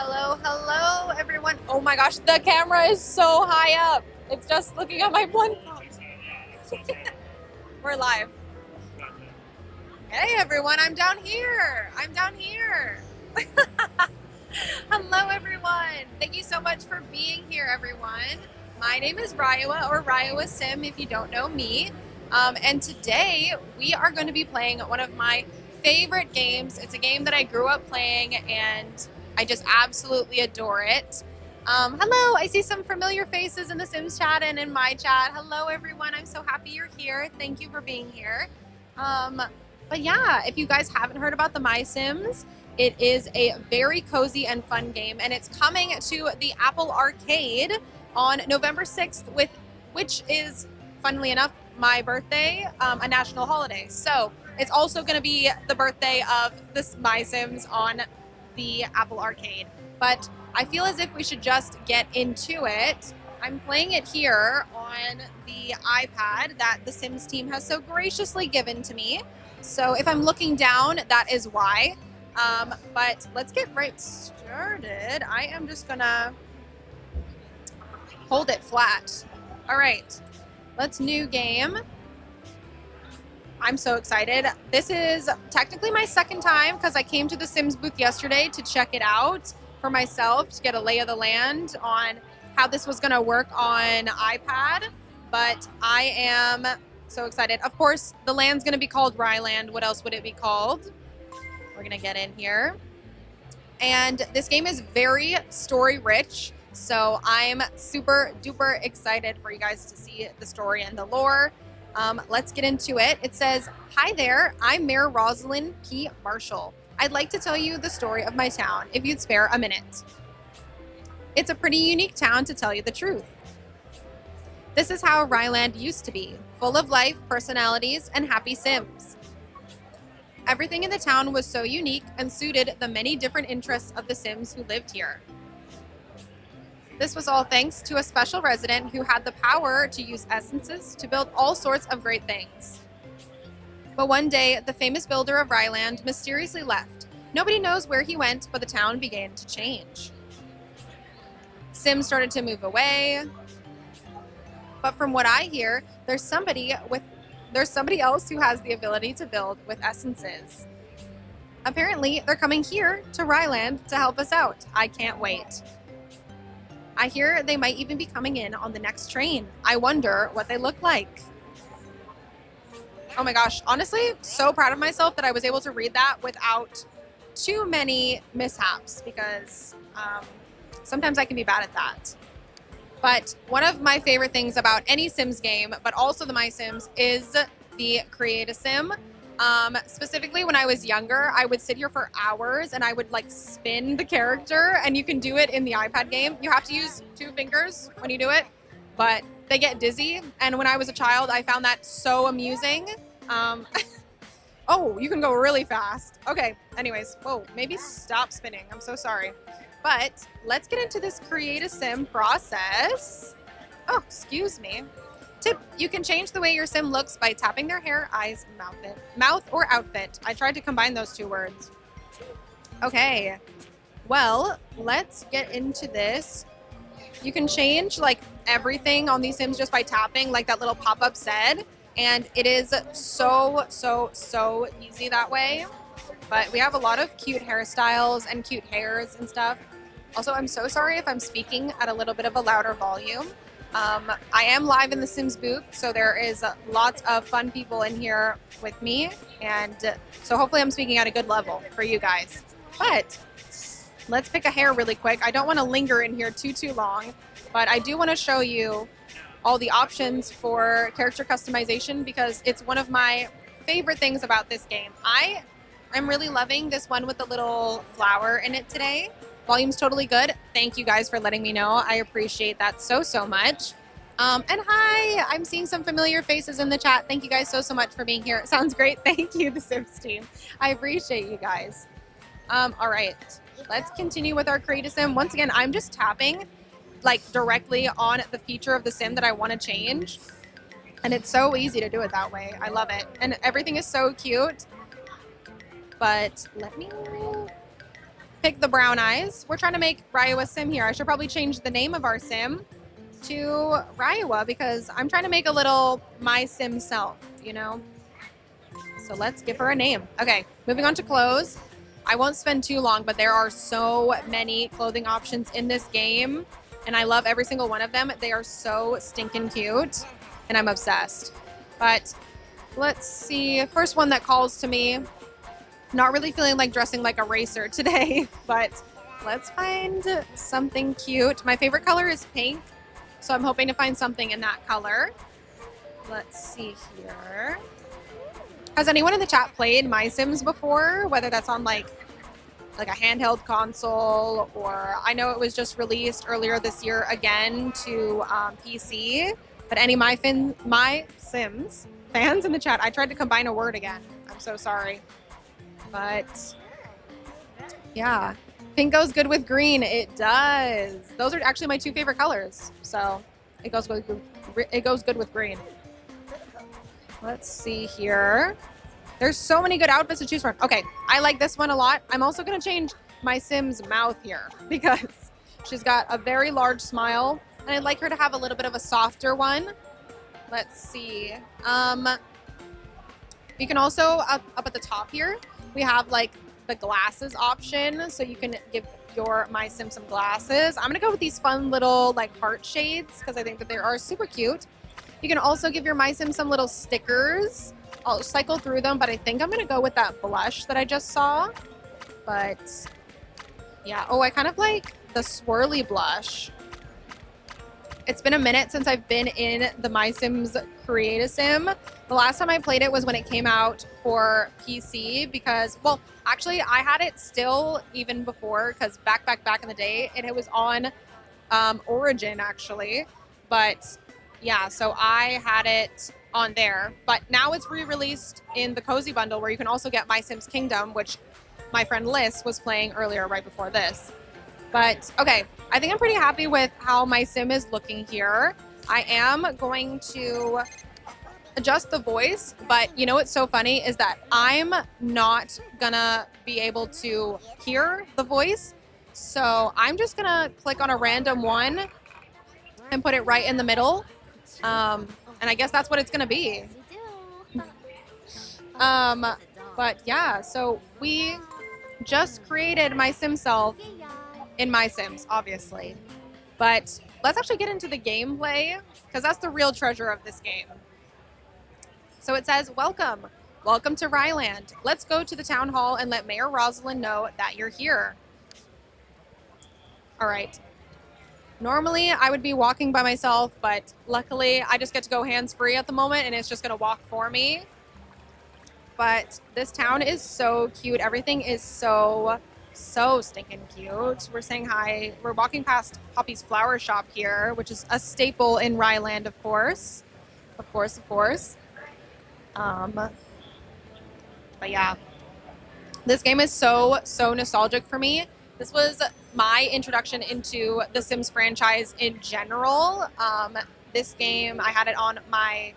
Hello, everyone. Oh my gosh, the camera is so high up. It's just looking at my blind spot. We're live. Hey, everyone, I'm down here. Hello, everyone. Thank you so much for being here, everyone. My name is Ryeua, or Ryeua Sim, if you don't know me. And today we are going to be playing one of my favorite games. It's a game that I grew up playing, and I just absolutely adore it. Hello, I see some familiar faces in the Sims chat and in my chat. Hello, everyone. I'm so happy you're here. Thank you for being here. But yeah, if you guys haven't heard about the My Sims, it is a very cozy and fun game, and it's coming to the Apple Arcade on November 6th, which is, funnily enough, my birthday, a national holiday. So it's also going to be the birthday of this My Sims on the Apple Arcade. But I feel as if we should just get into it. I'm playing it here on the iPad that the Sims team has so graciously given to me. So if I'm looking down, that is why. But let's get right started. I am just gonna hold it flat. All right, let's new game. I'm so excited. This is technically my second time because I came to the Sims booth yesterday to check it out for myself, to get a lay of the land on how this was gonna work on iPad. But I am so excited. Of course, the land's gonna be called Ryeland. What else would it be called? We're gonna get in here. And this game is very story rich. So I'm super duper excited for you guys to see the story and the lore. Let's get into it. It says, "Hi there, I'm Mayor Rosalind P. Marshall. I'd like to tell you the story of my town, if you'd spare a minute. It's a pretty unique town, to tell you the truth. This is how Ryeland used to be, full of life, personalities, and happy Sims. Everything in the town was so unique and suited the many different interests of the Sims who lived here. This was all thanks to a special resident who had the power to use essences to build all sorts of great things. But one day, the famous builder of Ryeland mysteriously left. Nobody knows where he went, but the town began to change. Sims started to move away. But from what I hear, there's somebody else who has the ability to build with essences. Apparently, they're coming here to Ryeland to help us out. I can't wait. I hear they might even be coming in on the next train. I wonder what they look like." Oh my gosh, honestly, so proud of myself that I was able to read that without too many mishaps, because sometimes I can be bad at that. But one of my favorite things about any Sims game, but also the My Sims, is the Create a Sim. Specifically when I was younger, I would sit here for hours and I would like spin the character, and you can do it in the iPad game. You have to use 2 fingers when you do it, but they get dizzy. And when I was a child, I found that so amusing. Oh, you can go really fast. Okay, anyways, whoa, maybe stop spinning. I'm so sorry. But let's get into this Create a Sim process. Oh, excuse me. Tip, you can change the way your Sim looks by tapping their hair, eyes, mouth, or outfit. I tried to combine those 2 words. Okay, well, let's get into this. You can change like everything on these Sims just by tapping, like that little pop-up said. And it is so easy that way. But we have a lot of cute hairstyles and cute hairs and stuff. Also, I'm so sorry if I'm speaking at a little bit of a louder volume. I am live in the Sims booth, so there is lots of fun people in here with me, and so hopefully I'm speaking at a good level for you guys. But let's pick a hair really quick. I don't want to linger in here too long, but I do want to show you all the options for character customization, because it's one of my favorite things about this game. I'm really loving this one with the little flower in it today. Volume's totally good. Thank you guys for letting me know. I appreciate that so much. And hi, I'm seeing some familiar faces in the chat. Thank you guys so much for being here. It sounds great. Thank you, the Sims team. I appreciate you guys. All right, let's continue with our Create a Sim. Once again, I'm just tapping like directly on the feature of the Sim that I want to change. And it's so easy to do it that way. I love it. And everything is so cute. But let me pick the brown eyes. We're trying to make Ryeua sim here. I should probably change the name of our sim to Ryeua because I'm trying to make a little my sim self, you know? So let's give her a name. Okay, moving on to clothes. I won't spend too long, but there are so many clothing options in this game, and I love every single one of them. They are so stinking cute, and I'm obsessed. But let's see. First one that calls to me. Not really feeling like dressing like a racer today, but let's find something cute. My favorite color is pink, so I'm hoping to find something in that color. Let's see here. Has anyone in the chat played My Sims before? Whether that's on like a handheld console, or I know it was just released earlier this year again to PC. But any My Sims fans in the chat? I tried to combine a word again. I'm so sorry. But yeah, pink goes good with green. It does. Those are actually my two favorite colors. So it goes good with green. Let's see here. There's so many good outfits to choose from. Okay, I like this one a lot. I'm also going to change my Sim's mouth here because she's got a very large smile, and I'd like her to have a little bit of a softer one. Let's see. You can also, up at the top here, we have like the glasses option, so you can give your My Sim some glasses. I'm going to go with these fun little like heart shades because I think that they are super cute. You can also give your My Sim some little stickers. I'll cycle through them, but I think I'm going to go with that blush that I just saw. But yeah, oh, I kind of like the swirly blush. It's been a minute since I've been in the My Sims Create a Sim. The last time I played it was when it came out for PC because, well, actually I had it still even before because back in the day, it was on Origin actually. But yeah, so I had it on there, but now it's re-released in the Cozy Bundle where you can also get My Sims Kingdom, which my friend Liz was playing earlier right before this. But okay, I think I'm pretty happy with how my sim is looking here. I am going to adjust the voice, but you know what's so funny is that I'm not gonna be able to hear the voice. So I'm just gonna click on a random one and put it right in the middle. And I guess that's what it's gonna be. But yeah, so we just created my sim self in My Sims, obviously. But let's actually get into the gameplay because that's the real treasure of this game. So it says, welcome to Ryeland. Let's go to the town hall and let Mayor Rosalind know that you're here. All right. Normally, I would be walking by myself, but luckily, I just get to go hands-free at the moment, and it's just going to walk for me. But this town is so cute. Everything is so stinking cute. We're saying hi. We're walking past Poppy's flower shop here, which is a staple in Ryeland, of course. Of course. But yeah, this game is so nostalgic for me. This was my introduction into the Sims franchise in general. This game, I had it on my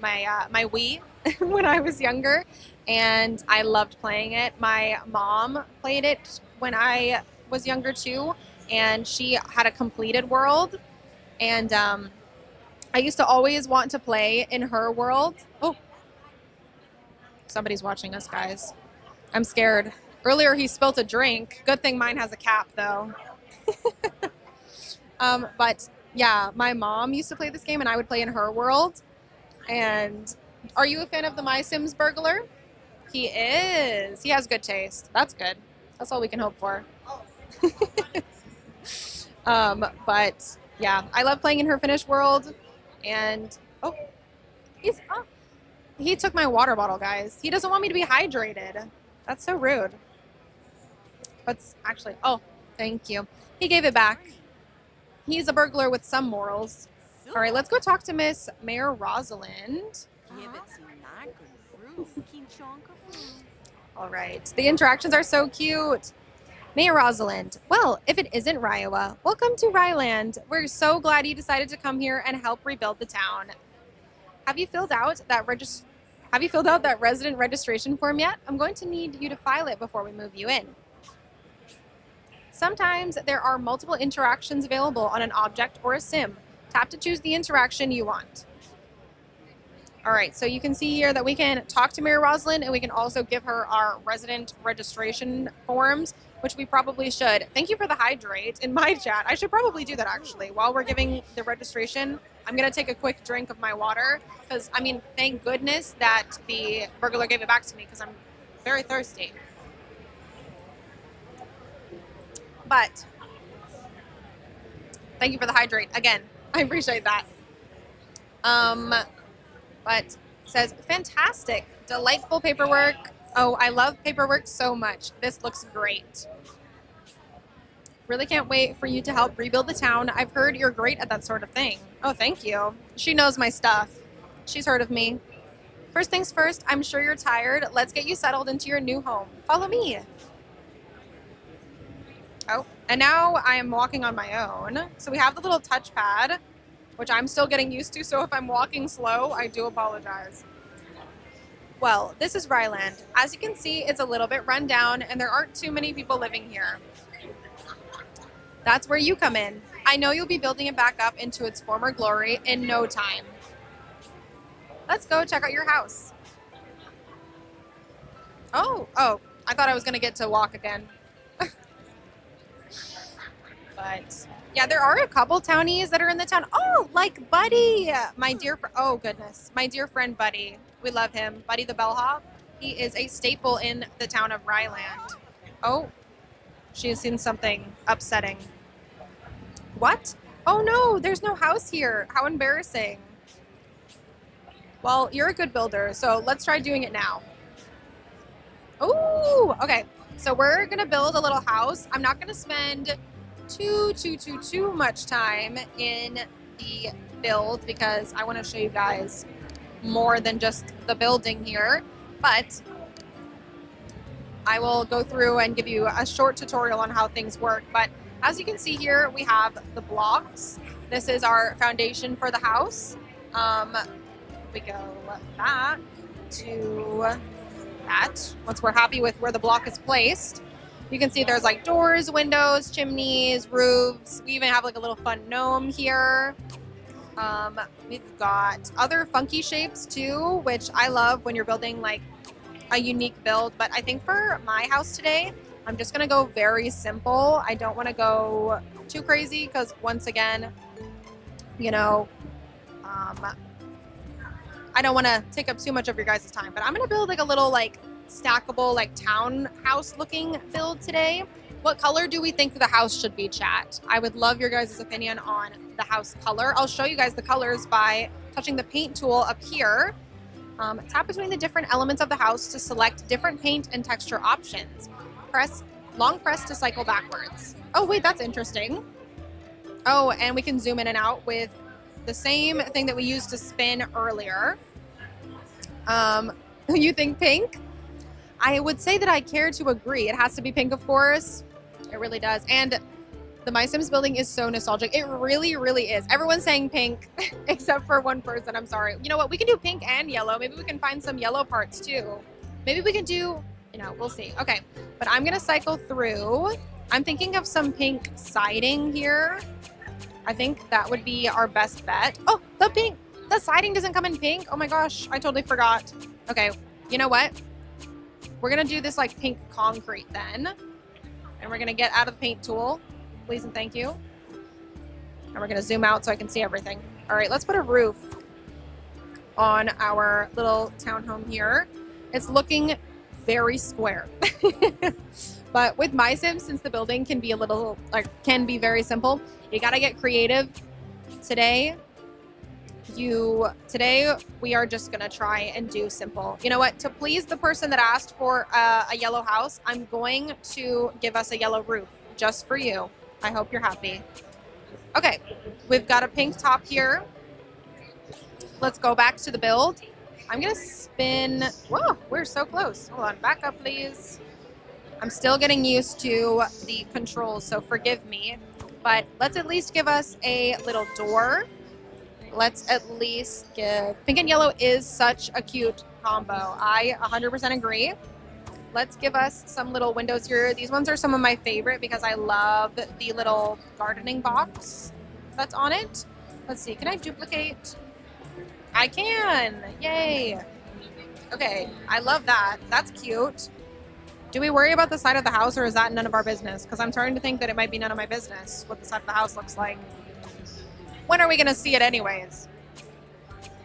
Wii when I was younger, and I loved playing it. My mom played it when I was younger too, and she had a completed world, and I used to always want to play in her world. Oh, somebody's watching us, guys. I'm scared. Earlier he spilt a drink. Good thing mine has a cap though. But yeah, my mom used to play this game and I would play in her world. And are you a fan of the My Sims Burglar? He is. He has good taste. That's good. That's all we can hope for. But yeah, I love playing in her finished world. And he took my water bottle, guys. He doesn't want me to be hydrated. That's so rude. But actually, oh, thank you. He gave it back. He's a burglar with some morals. All right, let's go talk to Miss Mayor Rosalind. All right, the interactions are so cute. Mayor Rosalind, well, if it isn't Ryeua, welcome to Ryeland. We're so glad you decided to come here and help rebuild the town. Have you filled out that resident registration form yet? I'm going to need you to file it before we move you in. Sometimes there are multiple interactions available on an object or a sim. Tap to choose the interaction you want. All right, so you can see here that we can talk to Mary Roslyn, and we can also give her our resident registration forms, which we probably should. Thank you for the hydrate in my chat. I should probably do that actually. While we're giving the registration, I'm gonna take a quick drink of my water because, I mean, thank goodness that the burglar gave it back to me because I'm very thirsty. But thank you for the hydrate again. I appreciate that. But it says, fantastic, delightful paperwork. Oh, I love paperwork so much. This looks great. Really can't wait for you to help rebuild the town. I've heard you're great at that sort of thing. Oh, thank you. She knows my stuff. She's heard of me. First things first, I'm sure you're tired. Let's get you settled into your new home. Follow me. Oh, and now I am walking on my own. So we have the little touchpad, which I'm still getting used to, so if I'm walking slow, I do apologize. Well, this is Ryeland. As you can see, it's a little bit run down, and there aren't too many people living here. That's where you come in. I know you'll be building it back up into its former glory in no time. Let's go check out your house. Oh, I thought I was gonna get to walk again. But yeah, there are a couple townies that are in the town. Oh, like Buddy, my dear oh goodness, my dear friend Buddy. We love him, Buddy the bellhop. He is a staple in the town of Ryeland. Oh, she has seen something upsetting. What? Oh no, there's no house here. How embarrassing. Well, you're a good builder, so let's try doing it now. Ooh, okay. So we're gonna build a little house. I'm not gonna spend too much time in the build because I want to show you guys more than just the building here, but I will go through and give you a short tutorial on how things work. But as you can see here, we have the blocks. This is our foundation for the house. We go back to that once we're happy with where the block is placed. You can see there's like doors, windows, chimneys, roofs. We even have like a little fun gnome here. We've got other funky shapes too, which I love when you're building like a unique build. But I think for my house today, I'm just gonna go very simple. I don't wanna go too crazy because once again, you know, I don't wanna take up too much of your guys' time, but I'm gonna build like a little like stackable like townhouse looking build today. What color do we think the house should be, chat? I would love your guys' opinion on the house color. I'll show you guys the colors by touching the paint tool up here. Tap between the different elements of the house to select different paint and texture options. Long press to cycle backwards. Oh wait, that's interesting. Oh, and we can zoom in and out with the same thing that we used to spin earlier. You think pink? I would say that I care to agree. It has to be pink, of course. It really does. And the My Sims building is so nostalgic. It really, really is. Everyone's saying pink, except for one person. I'm sorry. You know what? We can do pink and yellow. Maybe we can find some yellow parts too. Maybe we can do, you know, we'll see. Okay, but I'm gonna cycle through. I'm thinking of some pink siding here. I think that would be our best bet. Oh, the siding doesn't come in pink. Oh my gosh, I totally forgot. Okay, you know what? We're gonna do this like pink concrete then. And we're gonna get out of the paint tool, please and thank you. And we're gonna zoom out so I can see everything. All right, let's put a roof on our little townhome here. It's looking very square. But with My Sims, since the building can be a little, like, can be very simple, you gotta get creative. Today we are just gonna try and do simple. You know what? To please the person that asked for a yellow house, I'm going to give us a yellow roof just for you. I hope you're happy. Okay, we've got a pink top here. Let's go back to the build. I'm gonna spin. Whoa, we're so close. Hold on, back up, please. I'm still getting used to the controls, so forgive me. But let's at least give us a little door. Let's at least give... Pink and yellow is such a cute combo. I 100% agree. let's give us some little windows here. These ones are some of my favorite because I love the little gardening box that's on it. Let's see, can I duplicate? I can, yay. Okay, I love that. That's cute. Do we worry about the side of the house or is that none of our business? Because I'm starting to think that it might be none of my business what the side of the house looks like. When are we gonna see it anyways?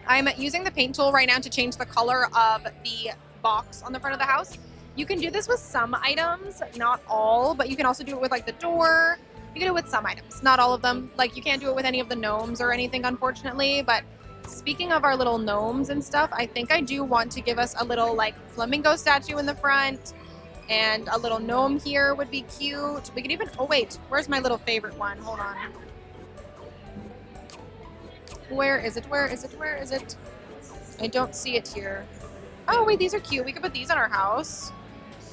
I'm using the paint tool right now to change the color of the box on the front of the house. You can do this with some items, not all, but you can also do it with like the door. You can do it with some items, not all of them. Like you can't do it with any of the gnomes or anything, unfortunately, but speaking of our little gnomes and stuff, I think I do want to give us a little like flamingo statue in the front and a little gnome here would be cute. We could even, oh wait, where's my little favorite one? Hold on. Where is it? Where is it? Where is it? I don't see it here. Oh wait, these are cute. We could put these on our house.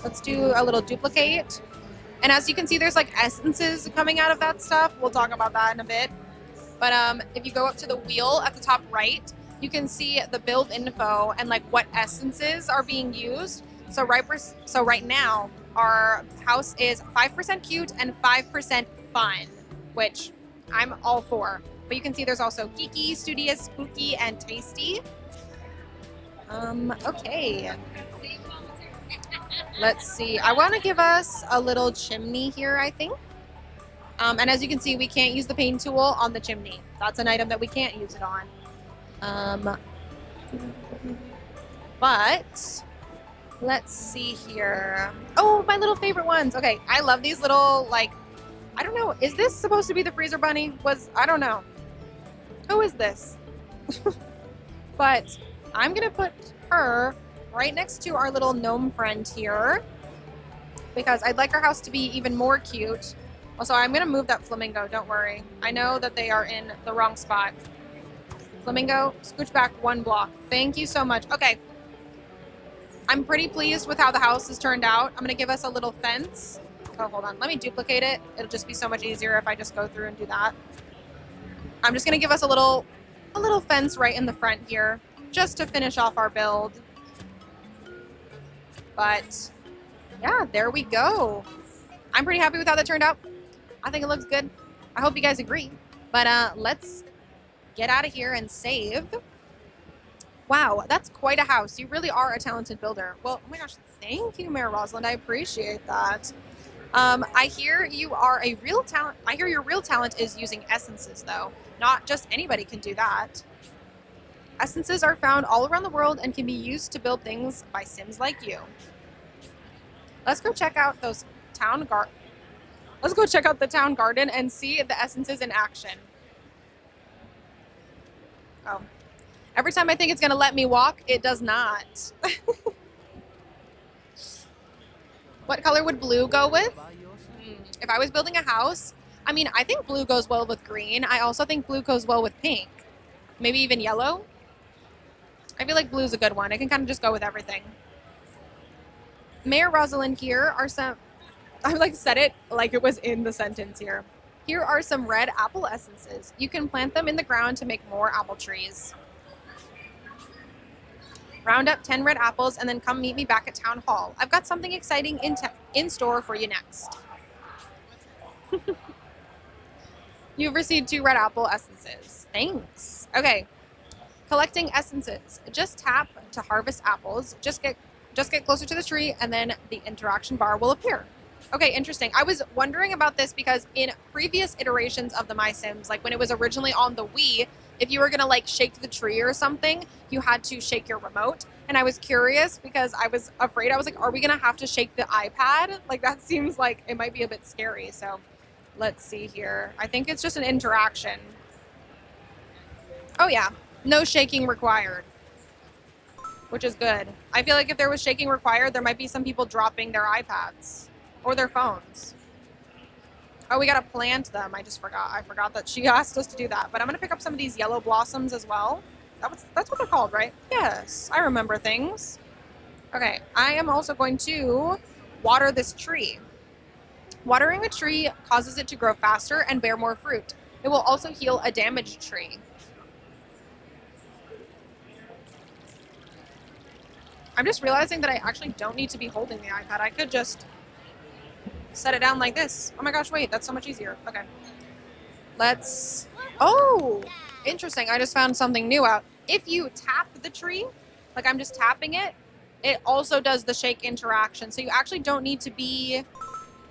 Let's do a little duplicate. And as you can see, there's like essences coming out of that stuff. We'll talk about that in a bit. But if you go up to the wheel at the top right, you can see the build info and like what essences are being used. So right now, our house is 5% cute and 5% fun, which I'm all for. But you can see there's also geeky, studious, spooky, and tasty. Okay. Let's see. I want to give us a little chimney here, I think. And as you can see, we can't use the paint tool on the chimney. That's an item that we can't use it on. But let's see here. Oh, my little favorite ones. Okay, I love these little, like, I don't know. Is this supposed to be the freezer bunny? I don't know. Who is this? But I'm going to put her right next to our little gnome friend here because I'd like our house to be even more cute. Also, I'm going to move that flamingo. Don't worry. I know that they are in the wrong spot. Flamingo, scooch back 1 block. Thank you so much. Okay. I'm pretty pleased with how the house has turned out. I'm going to give us a little fence. Oh, hold on. Let me duplicate it. It'll just be so much easier if I just go through and do that. I'm just going to give us a little fence right in the front here just to finish off our build. But yeah, there we go. I'm pretty happy with how that turned out. I think it looks good. I hope you guys agree. But let's get out of here and save. Wow, that's quite a house. You really are a talented builder. Well, oh my gosh, thank you, Mayor Rosalind. I appreciate that. I hear you are a real talent. I hear your real talent is using essences, though. Not just anybody can do that. Essences are found all around the world and can be used to build things by Sims like you. Let's go check out those Let's go check out the town garden and see the essences in action. Oh. Every time I think it's going to let me walk, it does not. What color would blue go with? If I was building a house, I mean, I think blue goes well with green. I also think blue goes well with pink. Maybe even yellow. I feel like blue's a good one. I can kind of just go with everything. Mayor Rosalind, here are some... I like said it like it was in the sentence here. Here are some red apple essences. You can plant them in the ground to make more apple trees. Round up 10 red apples and then come meet me back at Town Hall. I've got something exciting in store for you next. You've received 2 red apple essences. Thanks. Okay. Collecting essences. Just tap to harvest apples. Just get closer to the tree and then the interaction bar will appear. Okay, interesting. I was wondering about this because in previous iterations of the My Sims, like when it was originally on the Wii, if you were going to like shake the tree or something, you had to shake your remote. And I was curious because I was afraid. I was like, are we going to have to shake the iPad? Like that seems like it might be a bit scary. So let's see here. I think it's just an interaction. Oh yeah, no shaking required, which is good. I feel like if there was shaking required, there might be some people dropping their iPads or their phones. Oh, we gotta plant them. I forgot. I forgot that she asked us to do that. But I'm gonna pick up some of these yellow blossoms as well. That's what they're called, right? Yes, I remember things. Okay, I am also going to water this tree. Watering a tree causes it to grow faster and bear more fruit. It will also heal a damaged tree. I'm just realizing that I actually don't need to be holding the iPad. I could just set it down like this. Oh my gosh, wait, that's so much easier. Okay. Let's, oh, interesting. I just found something new out. If you tap the tree, like I'm just tapping it, it also does the shake interaction. So you actually don't need to be,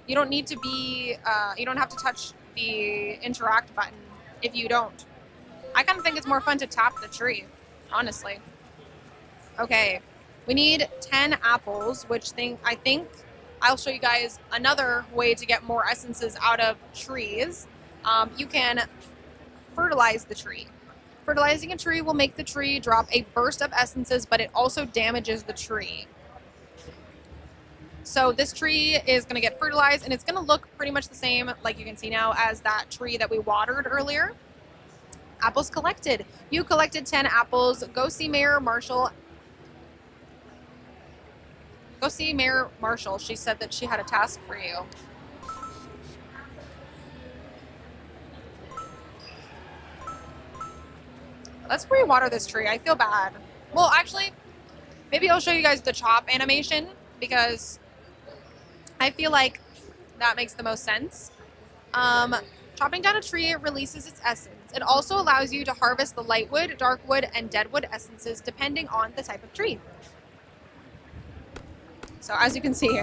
you don't have to touch the interact button if you don't. I kind of think it's more fun to tap the tree, honestly. Okay, we need 10 apples, which I think I'll show you guys another way to get more essences out of trees. You can fertilize the tree. Fertilizing a tree will make the tree drop a burst of essences, but it also damages the tree. So this tree is going to get fertilized, and it's going to look pretty much the same, like you can see now, as that tree that we watered earlier. Apples collected. You collected 10 apples. Go see Mayor Marshall. Go see Mayor Marshall. She said that she had a task for you. Let's re-water this tree. I feel bad. Well, actually, maybe I'll show you guys the chop animation because I feel like that makes the most sense. Chopping down a tree releases its essence. It also allows you to harvest the lightwood, darkwood, and deadwood essences depending on the type of tree. So as you can see,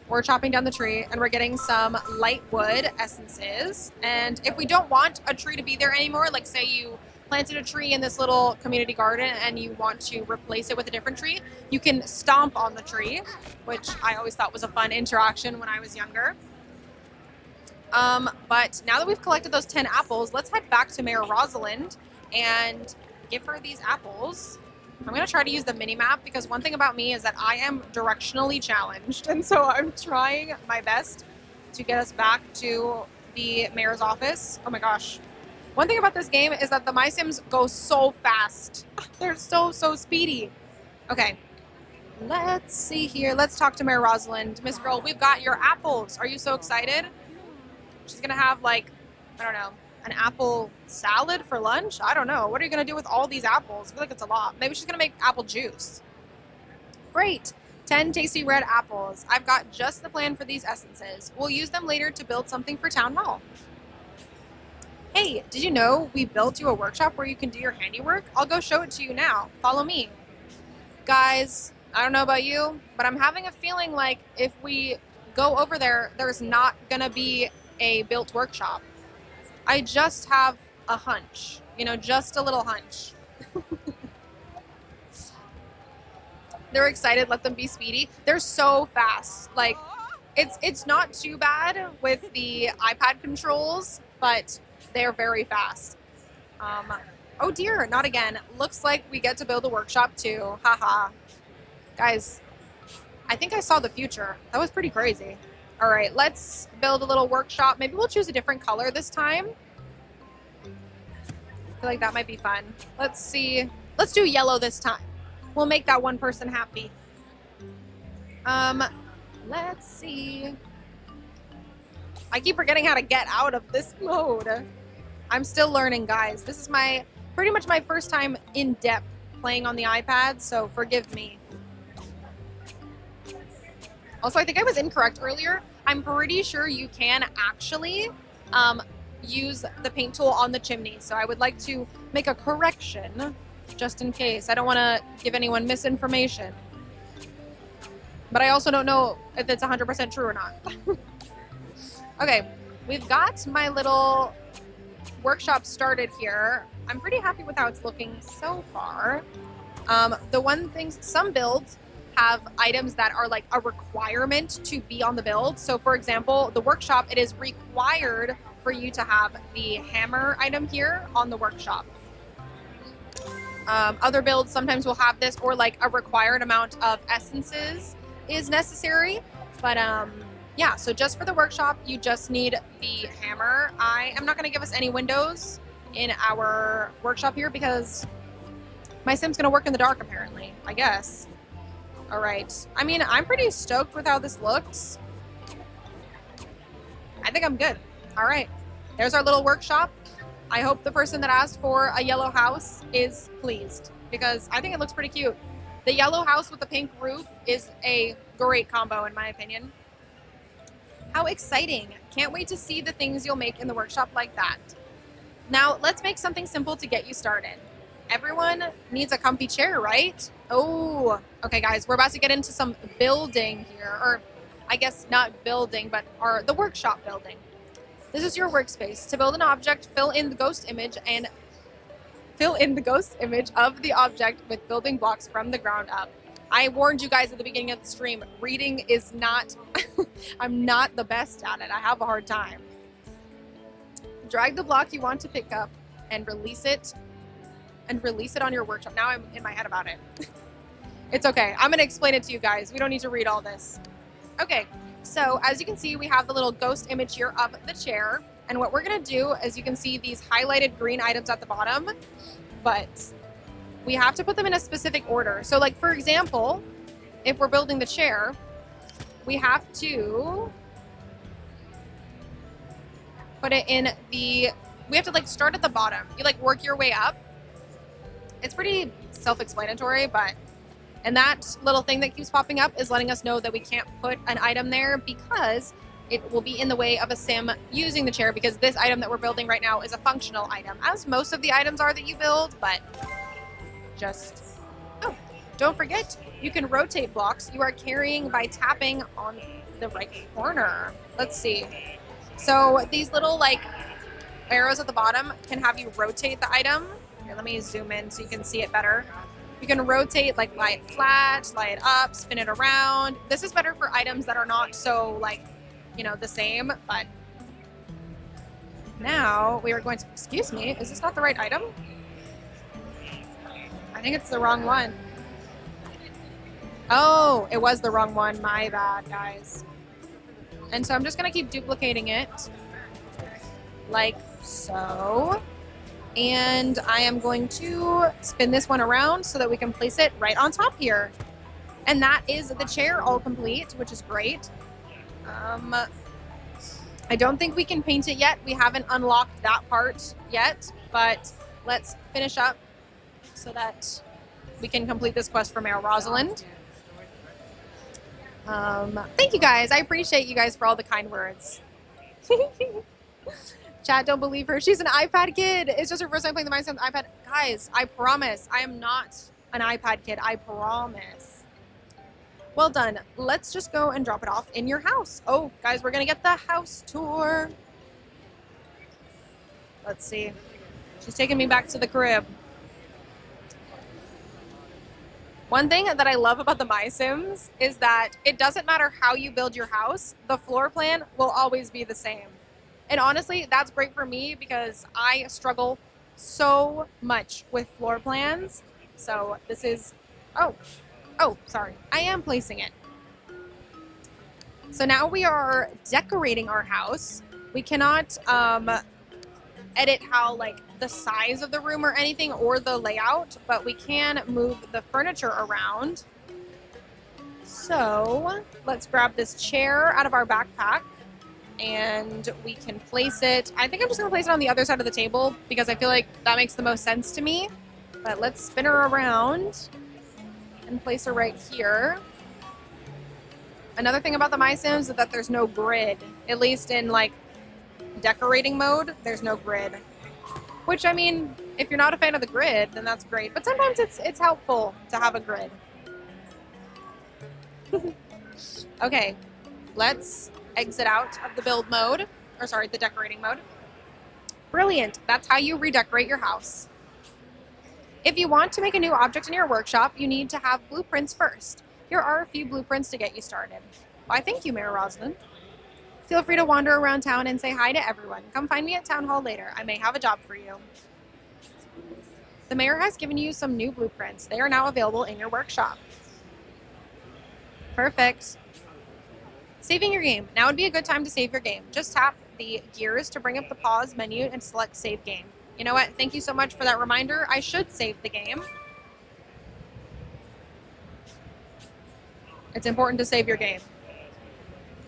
we're chopping down the tree and we're getting some lightwood essences. And if we don't want a tree to be there anymore, like say you planted a tree in this little community garden and you want to replace it with a different tree, you can stomp on the tree, which I always thought was a fun interaction when I was younger. But now that we've collected those 10 apples, let's head back to Mayor Rosalind and give her these apples. I'm going to try to use the mini map because one thing about me is that I am directionally challenged. And so I'm trying my best to get us back to the mayor's office. Oh my gosh. One thing about this game is that the My Sims go so fast. They're so speedy. Okay. Let's see here. Let's talk to Mayor Rosalind. Miss Girl, we've got your apples. Are you so excited? She's going to have like, I don't know, an apple salad for lunch? I don't know. What are you going to do with all these apples? I feel like it's a lot. Maybe she's going to make apple juice. Great. 10 tasty red apples. I've got just the plan for these essences. We'll use them later to build something for Town Hall. Hey, did you know we built you a workshop where you can do your handiwork? I'll go show it to you now. Follow me. Guys, I don't know about you, but I'm having a feeling like if we go over there, there's not going to be a built workshop. I just have a hunch, just a little hunch. They're excited, let them be speedy. They're so fast. Like, it's not too bad with the iPad controls, but they're very fast. Oh dear, not again. Looks like we get to build a workshop too. Haha. Guys, I think I saw the future. That was pretty crazy. All right, let's build a little workshop. Maybe we'll choose a different color this time. I feel like that might be fun. Let's see. Let's do yellow this time. We'll make that one person happy. Let's see. I keep forgetting how to get out of this mode. I'm still learning, guys. This is pretty much my first time in depth playing on the iPad, so forgive me. Also, I think I was incorrect earlier. I'm pretty sure you can actually use the paint tool on the chimney. So I would like to make a correction just in case. I don't want to give anyone misinformation. But I also don't know if it's 100% true or not. Okay, we've got my little workshop started here. I'm pretty happy with how it's looking so far. The one thing, some builds have items that are like a requirement to be on the build. So for example, the workshop, it is required for you to have the hammer item here on the workshop. Other builds sometimes will have this, or like a required amount of essences is necessary. But yeah, so just for the workshop, you just need the hammer. I am not going to give us any windows in our workshop here because my sim's going to work in the dark apparently, I guess. All right. I mean, I'm pretty stoked with how this looks. I think I'm good. All right. There's our little workshop. I hope the person that asked for a yellow house is pleased because I think it looks pretty cute. The yellow house with the pink roof is a great combo in my opinion. How exciting. Can't wait to see the things you'll make in the workshop like that. Now, let's make something simple to get you started. Everyone needs a comfy chair, right? Oh, okay guys, we're about to get into some building here, or I guess not building, but the workshop building. This is your workspace. To build an object, fill in the ghost image of the object with building blocks from the ground up. I warned you guys at the beginning of the stream, reading is not, I'm not the best at it. I have a hard time. Drag the block you want to pick up and release it on your workshop. Now I'm in my head about it. It's okay. I'm going to explain it to you guys. We don't need to read all this. Okay, so as you can see, we have the little ghost image here of the chair. And what we're going to do is you can see these highlighted green items at the bottom, but we have to put them in a specific order. So like, for example, if we're building the chair, we have to put it in we have to like start at the bottom. You like work your way up. It's pretty self-explanatory, and that little thing that keeps popping up is letting us know that we can't put an item there because it will be in the way of a sim using the chair, because this item that we're building right now is a functional item, as most of the items are that you build, but don't forget, you can rotate blocks you are carrying by tapping on the right corner. Let's see. So these little like arrows at the bottom can have you rotate the item. Here, let me zoom in so you can see it better. You can rotate, like lie it flat, lie it up, spin it around. This is better for items that are not so like, the same, but now we are going to, excuse me, is this not the right item? I think it's the wrong one. Oh, it was the wrong one. My bad, guys. And so I'm just going to keep duplicating it like so. And I am going to spin this one around so that we can place it right on top here. And that is the chair all complete, which is great. I don't think we can paint it yet. We haven't unlocked that part yet, but let's finish up so that we can complete this quest for Mayor Rosalind. Thank you guys. I appreciate you guys for all the kind words. Chat, don't believe her. She's an iPad kid. It's just her first time playing the Minecraft iPad. Guys, I promise. I am not an iPad kid. I promise. Well done. Let's just go and drop it off in your house. Oh, guys, we're going to get the house tour. Let's see. She's taking me back to the crib. One thing that I love about the My Sims is that it doesn't matter how you build your house, the floor plan will always be the same. And honestly, that's great for me because I struggle so much with floor plans. So this is, oh, sorry. I am placing it. So now we are decorating our house. We cannot edit how like the size of the room or anything or the layout, but we can move the furniture around. So let's grab this chair out of our backpack and we can place it. I think I'm just gonna place it on the other side of the table because I feel like that makes the most sense to me. But let's spin her around and place her right here. Another thing about the My Sims is that there's no grid, at least in like decorating mode, there's no grid. Which, I mean, if you're not a fan of the grid, then that's great. But sometimes it's helpful to have a grid. Okay, let's exit out of the build mode, or sorry, the decorating mode. Brilliant, that's how you redecorate your house. If you want to make a new object in your workshop, you need to have blueprints first. Here are a few blueprints to get you started. Why, thank you, Mayor Rosalind. Feel free to wander around town and say hi to everyone. Come find me at Town Hall later. I may have a job for you. The mayor has given you some new blueprints. They are now available in your workshop. Perfect. Saving your game. Now would be a good time to save your game. Just tap the gears to bring up the pause menu and select save game. You know what? Thank you so much for that reminder. I should save the game. It's important to save your game.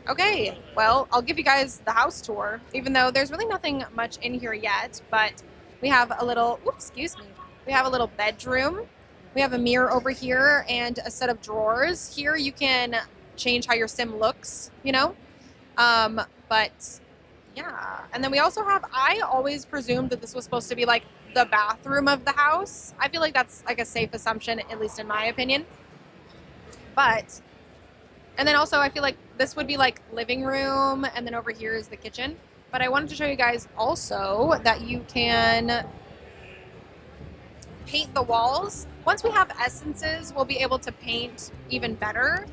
Okay, well, I'll give you guys the house tour, even though there's really nothing much in here yet, but we have a little, oops, excuse me, we have a little bedroom. We have a mirror over here and a set of drawers. Here you can change how your sim looks, you know? But yeah. And then we also have, I always presumed that this was supposed to be like the bathroom of the house. I feel like that's like a safe assumption, at least in my opinion. But, and then also I feel like this would be like living room, and then over here is the kitchen. But I wanted to show you guys also that you can paint the walls. Once we have essences, we'll be able to paint even better.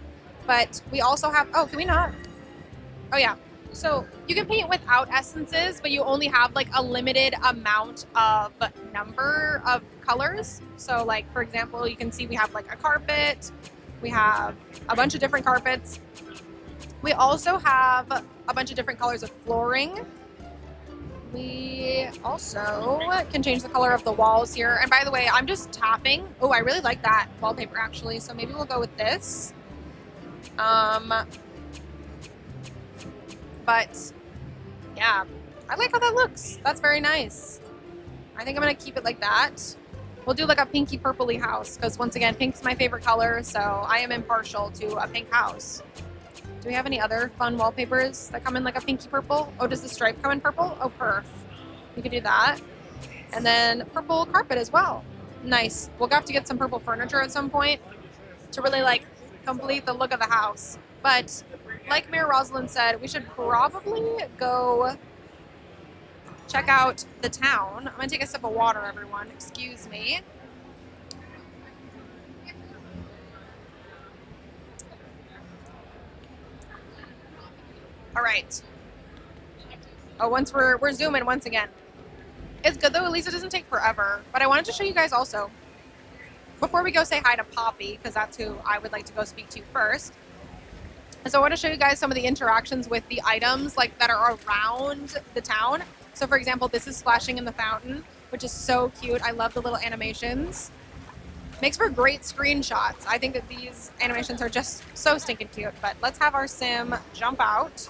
But we also have, oh, can we not? Oh yeah. So you can paint without essences, but you only have like a limited amount of number of colors. So like, for example, you can see we have like a carpet. We have a bunch of different carpets. We also have a bunch of different colors of flooring. We also can change the color of the walls here. And by the way, I'm just tapping. Oh, I really like that wallpaper actually. So maybe we'll go with this. But yeah, I like how that looks. That's very nice. I think I'm gonna keep it like that. We'll do like a pinky purpley house because once again, pink's my favorite color. So I am impartial to a pink house. Do we have any other fun wallpapers that come in like a pinky purple? Oh, does the stripe come in purple? Oh, perf. We could do that. And then purple carpet as well. Nice. We'll have to get some purple furniture at some point to really like complete the look of the house. But like Mayor Rosalind said, we should probably go check out the town. I'm gonna take a sip of water, everyone. Excuse me. All right. Oh, once we're zooming once again. It's good though, at least it doesn't take forever. But I wanted to show you guys also, before we go say hi to Poppy, because that's who I would like to go speak to first. So I want to show you guys some of the interactions with the items like that are around the town. So for example, this is splashing in the fountain, which is so cute. I love the little animations. Makes for great screenshots. I think that these animations are just so stinking cute. But let's have our sim jump out.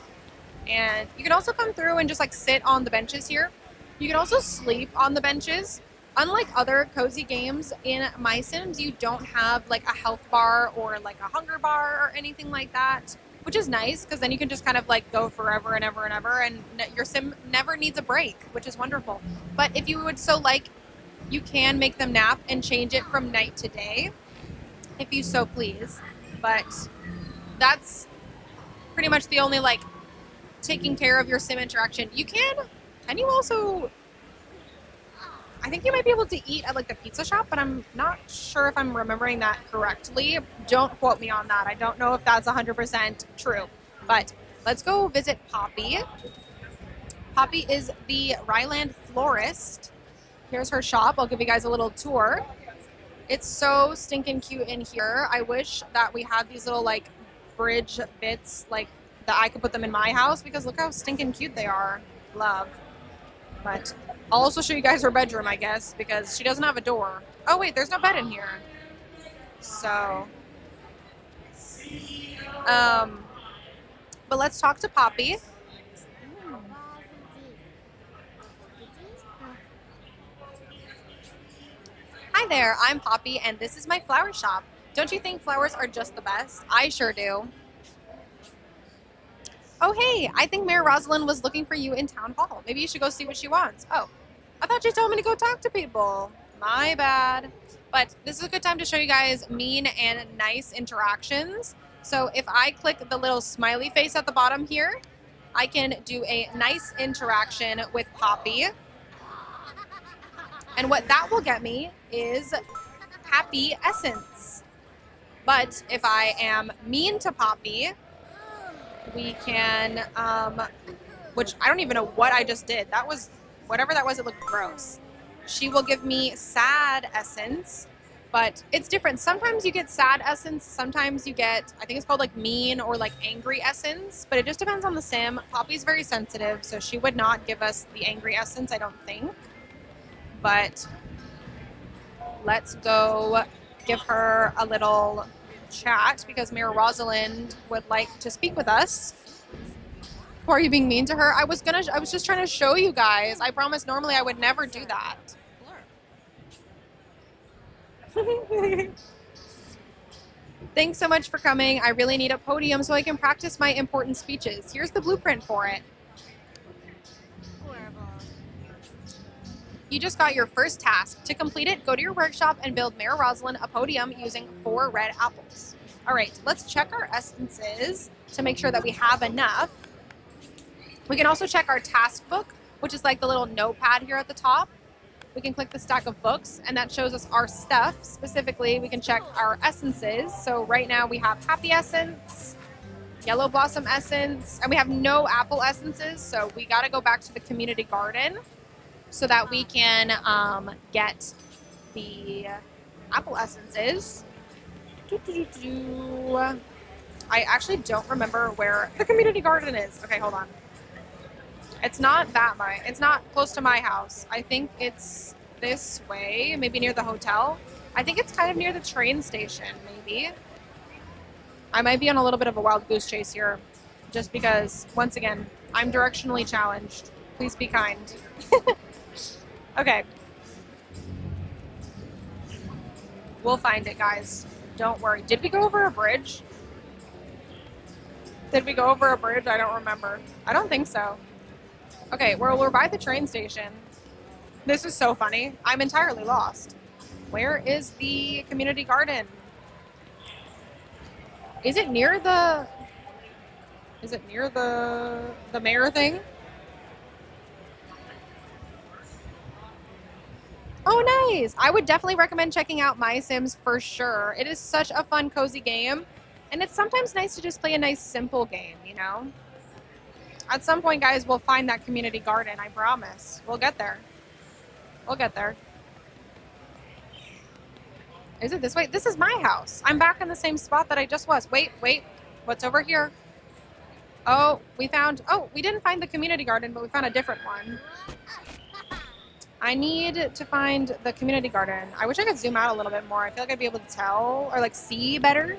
And you can also come through and just like sit on the benches here. You can also sleep on the benches. Unlike other cozy games in My Sims, you don't have like a health bar or like a hunger bar or anything like that, which is nice because then you can just kind of like go forever and ever and ever, and your sim never needs a break, which is wonderful. But if you would so like, you can make them nap and change it from night to day if you so please. But that's pretty much the only like taking care of your sim interaction. Can you also, I think you might be able to eat at like the pizza shop, but I'm not sure if I'm remembering that correctly. Don't quote me on that. I don't know if that's 100% true, but let's go visit Poppy. Poppy is the Ryeland florist. Here's her shop. I'll give you guys a little tour. It's so stinking cute in here. I wish that we had these little like bridge bits like that I could put them in my house because look how stinking cute they are. Love. But I'll also show you guys her bedroom, I guess, because she doesn't have a door. Oh wait, there's no bed in here. So, but let's talk to Poppy. Hi there, I'm Poppy, and this is my flower shop. Don't you think flowers are just the best? I sure do. Oh, hey, I think Mayor Rosalind was looking for you in town hall. Maybe you should go see what she wants. Oh, I thought you told me to go talk to people. My bad. But this is a good time to show you guys mean and nice interactions. So if I click the little smiley face at the bottom here, I can do a nice interaction with Poppy. And what that will get me is happy essence. But if I am mean to Poppy, we can, which I don't even know what I just did. That was, whatever that was, it looked gross. She will give me sad essence, but it's different. Sometimes you get sad essence, sometimes you get, I think it's called like mean or like angry essence, but it just depends on the sim. Poppy's very sensitive, so she would not give us the angry essence, I don't think. But let's go give her a little chat because Mayor Rosalind would like to speak with us. Or are you being mean to her? I was just trying to show you guys. I promise normally I would never do that. Thanks so much for coming. I really need a podium so I can practice my important speeches. Here's the blueprint for it. Horrible. You just got your first task. To complete it, go to your workshop and build Mayor Rosalind a podium using 4 red apples. All right, let's check our essences to make sure that we have enough. We can also check our task book, which is like the little notepad here at the top. We can click the stack of books, and that shows us our stuff. Specifically, we can check our essences. So right now we have Happy Essence, Yellow Blossom Essence, and we have no apple essences, so we gotta go back to the community garden so that we can get the apple essences. I actually don't remember where the community garden is. Okay, hold on. It's not that way. It's not close to my house. I think it's this way, maybe near the hotel. I think it's kind of near the train station, maybe. I might be on a little bit of a wild goose chase here, just because, once again, I'm directionally challenged. Please be kind. Okay. We'll find it, guys. Don't worry. Did we go over a bridge? Did we go over a bridge? I don't remember. I don't think so. Okay, we're by the train station. This is so funny. I'm entirely lost. Where is the community garden? Is it near the mayor thing? Oh, nice. I would definitely recommend checking out My Sims for sure. It is such a fun, cozy game. And it's sometimes nice to just play a nice, simple game, you know? At some point, guys, we'll find that community garden, I promise. We'll get there. We'll get there. Is it this way? This is my house. I'm back in the same spot that I just was. Wait. What's over here? Oh, we didn't find the community garden, but we found a different one. I need to find the community garden. I wish I could zoom out a little bit more. I feel like I'd be able to tell or like see better.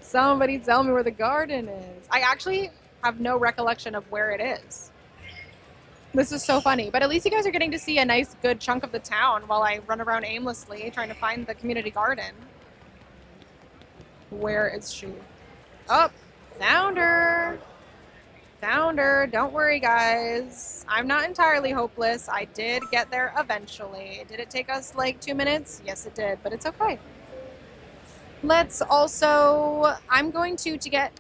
Somebody tell me where the garden is. I actually have no recollection of where it is. This is so funny, but at least you guys are getting to see a nice good chunk of the town while I run around aimlessly trying to find the community garden. Where is she? Oh, found her. Found her. Don't worry, guys. I'm not entirely hopeless. I did get there eventually. Did it take us like 2 minutes? Yes, it did, but it's okay. Let's also, I'm going to get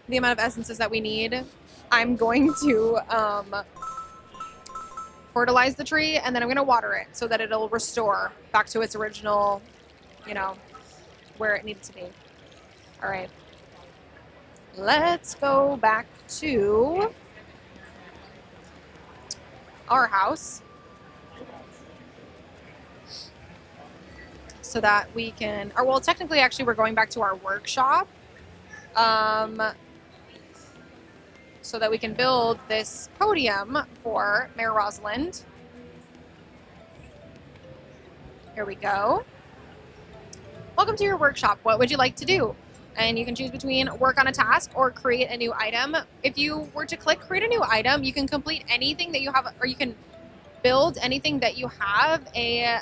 the amount of essences that we need, I'm going to fertilize the tree, and then I'm going to water it so that it'll restore back to its original, you know, where it needed to be. All right. Let's go back to our house so that we can, or well, technically, actually, we're going back to our workshop so that we can build this podium for Mayor Rosalind. Here we go. Welcome to your workshop. What would you like to do? And you can choose between work on a task or create a new item. If you were to click create a new item, you can complete anything that you have, or you can build anything that you have a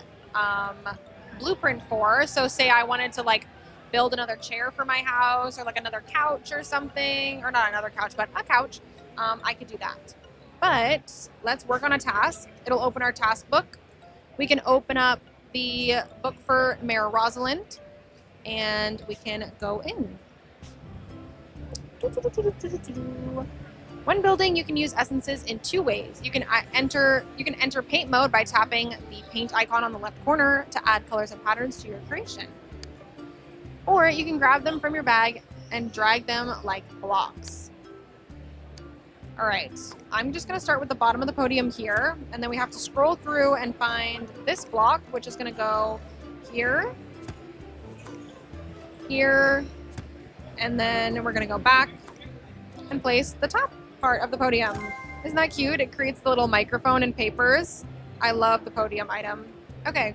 blueprint for. So say I wanted to like build another chair for my house, or like another couch or something, or not another couch, but a couch, I could do that. But let's work on a task. It'll open our task book. We can open up the book for Mayor Rosalind, and we can go in. When building, you can use essences in 2 ways. You can enter paint mode by tapping the paint icon on the left corner to add colors and patterns to your creation. Or you can grab them from your bag and drag them like blocks. All right, I'm just gonna start with the bottom of the podium here, and then we have to scroll through and find this block, which is gonna go here, here, and then we're gonna go back and place the top part of the podium. Isn't that cute? It creates the little microphone and papers. I love the podium item. Okay,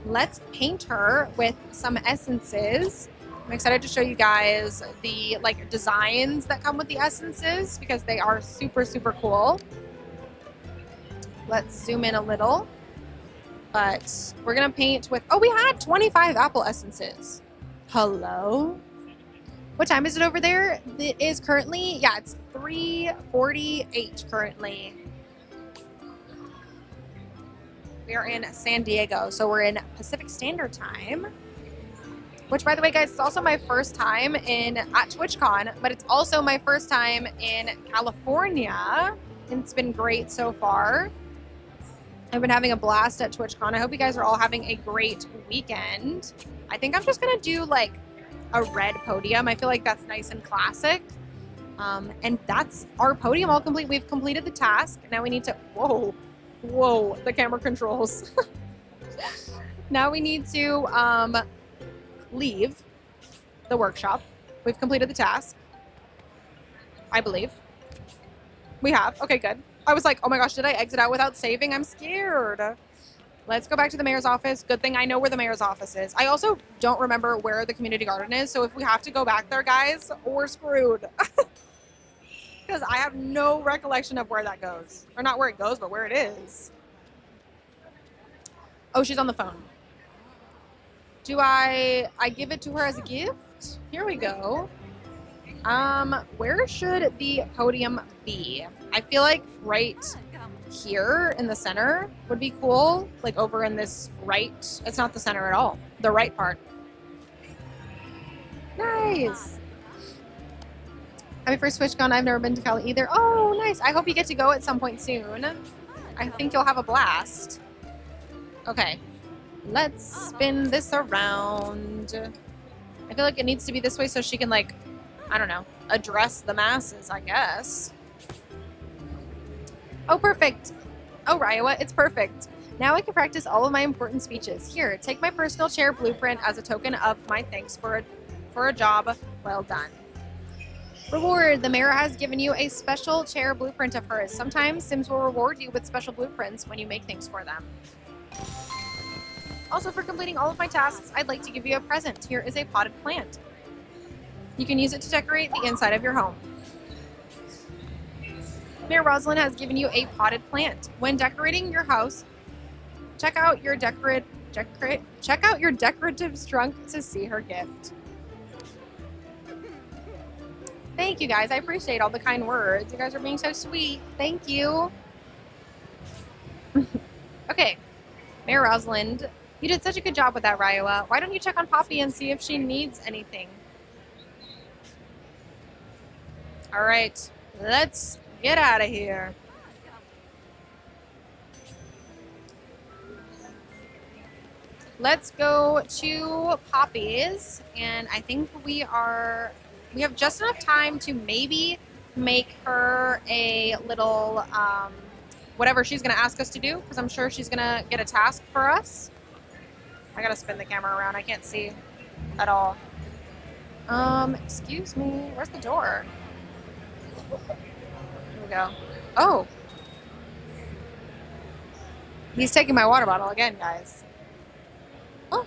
let's paint her with some essences. I'm excited to show you guys the like designs that come with the essences because they are super, super cool. Let's zoom in a little. But we're gonna paint with, oh, we had 25 apple essences. Hello? What time is it over there? It is currently, yeah, it's 3:48 currently. We are in San Diego, so we're in Pacific Standard Time. Which, by the way, guys, it's also my first time at TwitchCon, but it's also my first time in California. And it's been great so far. I've been having a blast at TwitchCon. I hope you guys are all having a great weekend. I think I'm just gonna do like a red podium. I feel like that's nice and classic. And that's our podium all complete. We've completed the task. Now we need to, whoa, the camera controls. Now we need to leave the workshop. We've completed the task, I believe. We have. Okay, good. I was like, oh my gosh, did I exit out without saving? I'm scared. Let's go back to the mayor's office. Good thing I know where the mayor's office is. I also don't remember where the community garden is, so if we have to go back there, guys, we're screwed. Because I have no recollection of where that goes. Or not where it goes, but where it is. Oh, she's on the phone. Do I give it to her as a gift? Here we go. Where should the podium be? I feel like right here in the center would be cool. Like over in this right, it's not the center at all. The right part. Nice. Happy first TwitchCon. I've never been to Cali either. Oh, nice. I hope you get to go at some point soon. I think you'll have a blast. Okay. Let's spin this around. I feel like it needs to be this way so she can, like, I don't know, address the masses, I guess. Oh, perfect. Oh, Ryeua, it's perfect. Now I can practice all of my important speeches. Here, take my personal chair blueprint as a token of my thanks for a job well done. Reward. The mayor has given you a special chair blueprint of hers. Sometimes Sims will reward you with special blueprints when you make things for them. Also, for completing all of my tasks, I'd like to give you a present. Here is a potted plant. You can use it to decorate the inside of your home. Mayor Rosalind has given you a potted plant. When decorating your house, check out your decorative trunk to see her gift. Thank you, guys. I appreciate all the kind words. You guys are being so sweet. Thank you. Okay, Mayor Rosalind, you did such a good job with that, Ryeua. Why don't you check on Poppy and see if she needs anything? All right, let's get out of here. Let's go to Poppy's, and I think we have just enough time to maybe make her a little whatever she's gonna ask us to do, because I'm sure she's gonna get a task for us. I gotta spin the camera around. I can't see at all. Excuse me. Where's the door? Here we go. Oh. He's taking my water bottle again, guys. Oh,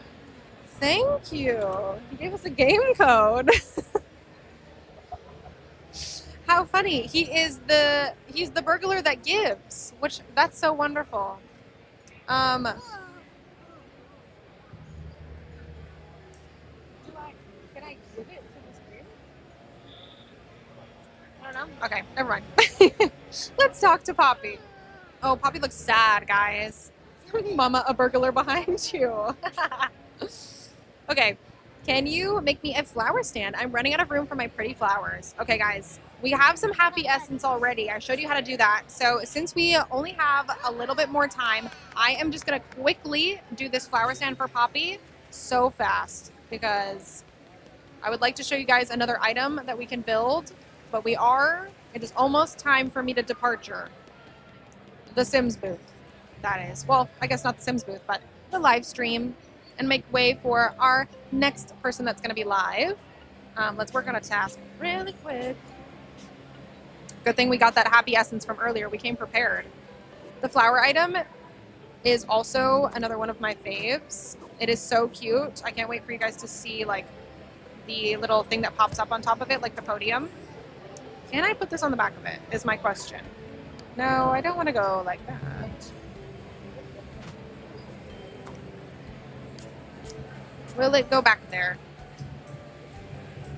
thank you. He gave us a game code. How funny. He's the burglar that gives, which that's so wonderful. Can I give it to the screen? I don't know. Okay, never mind. Let's talk to Poppy. Oh, Poppy looks sad, guys. Mama, a burglar behind you. Okay, can you make me a flower stand? I'm running out of room for my pretty flowers. Okay, guys, we have some happy essence already. I showed you how to do that. So since we only have a little bit more time, I am just gonna quickly do this flower stand for Poppy so fast because I would like to show you guys another item that we can build, but it is almost time for me to departure. The Sims booth, that is. Well, I guess not the Sims booth, but the live stream, and make way for our next person that's going to be live. Let's work on a task really quick. Good thing we got that happy essence from earlier. We came prepared. The flower item is also another one of my faves. It is so cute. I can't wait for you guys to see like the little thing that pops up on top of it, like the podium. Can I put this on the back of it, is my question. No, I don't want to go like that. Will it go back there?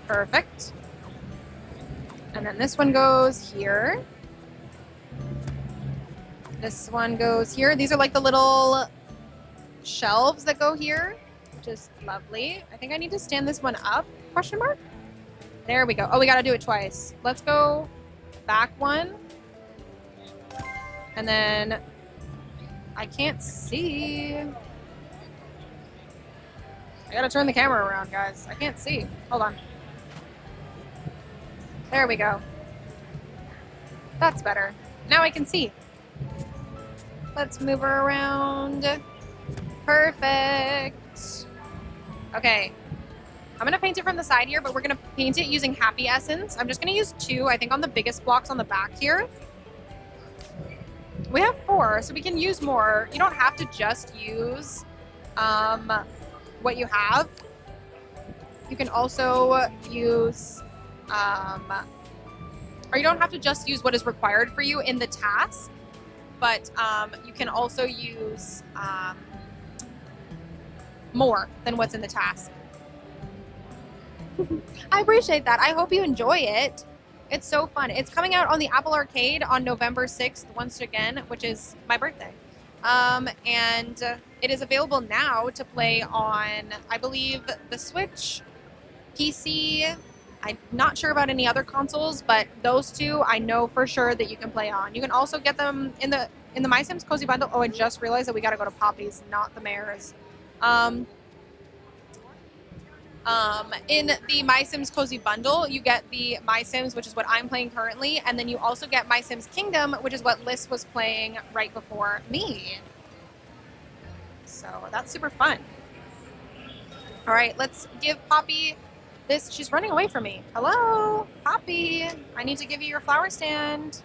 Perfect. And then this one goes here. This one goes here. These are like the little shelves that go here, which is lovely. I think I need to stand this one up, question mark? There we go. Oh, we got to do it twice. Let's go back one. And then I can't see. I got to turn the camera around, guys. I can't see. Hold on. There we go. That's better. Now I can see. Let's move her around. Perfect. Okay. I'm going to paint it from the side here, but we're going to paint it using Happy Essence. I'm just going to use 2, I think, on the biggest blocks on the back here. We have 4, so we can use more. You don't have to just use what you have. You can also use, or you don't have to just use what is required for you in the task, but you can also use more than what's in the task. I appreciate that. I hope you enjoy it. It's so fun. It's coming out on the Apple Arcade on November 6th, once again, which is my birthday. And it is available now to play on, I believe, the Switch, PC. I'm not sure about any other consoles, but those 2 I know for sure that you can play on. You can also get them in the My Sims Cozy Bundle. Oh, I just realized that we got to go to Poppy's, not the Mayor's. In the My Sims Cozy Bundle, you get the My Sims, which is what I'm playing currently, and then you also get My Sims Kingdom, which is what Liz was playing right before me. So that's super fun. All right, let's give Poppy this. She's running away from me. Hello, Poppy. I need to give you your flower stand.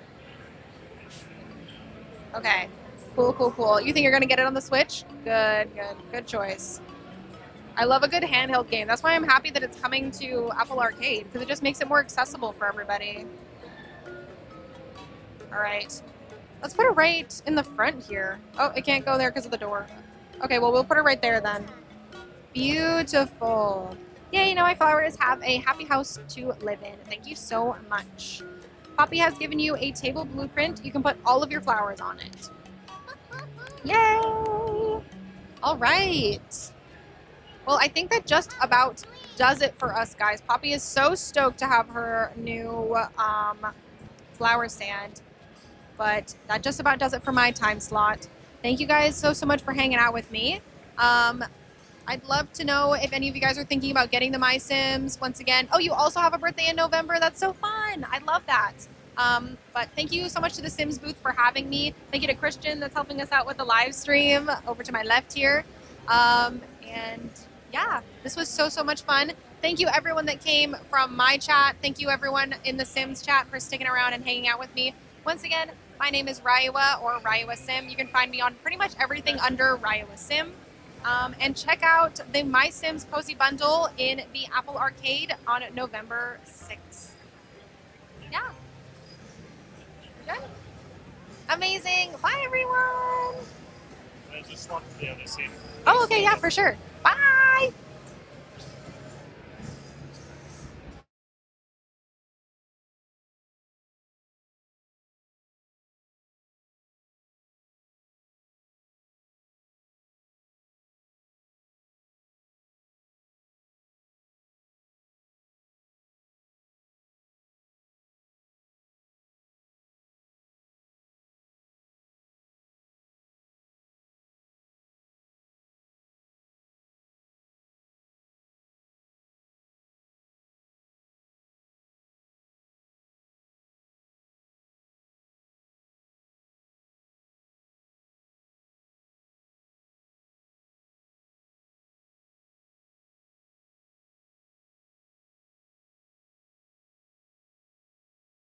Okay, cool, cool, cool. You think you're gonna get it on the Switch? Good, good, good choice. I love a good handheld game. That's why I'm happy that it's coming to Apple Arcade, because it just makes it more accessible for everybody. All right. Let's put it right in the front here. Oh, it can't go there because of the door. Okay, well, we'll put it right there then. Beautiful. Yay, now my flowers have a happy house to live in. Thank you so much. Poppy has given you a table blueprint. You can put all of your flowers on it. Yay! All right. Well, I think that just about does it for us, guys. Poppy is so stoked to have her new flower stand. But that just about does it for my time slot. Thank you guys so much for hanging out with me. I'd love to know if any of you guys are thinking about getting the My Sims once again. Oh, you also have a birthday in November. That's so fun. I love that. But thank you so much to the Sims booth for having me. Thank you to Christian that's helping us out with the live stream over to my left here. And yeah, this was so much fun. Thank you everyone that came from my chat. Thank you everyone in the Sims chat for sticking around and hanging out with me. Once again, my name is Ryeua, or Ryeua Sim. You can find me on pretty much everything under Ryeua Sim. And check out the My Sims Cozy Bundle in the Apple Arcade on November 6th. Yeah. Good. Amazing. Bye, everyone. I just walked to the other seat. Oh, okay. Yeah, for sure. Bye.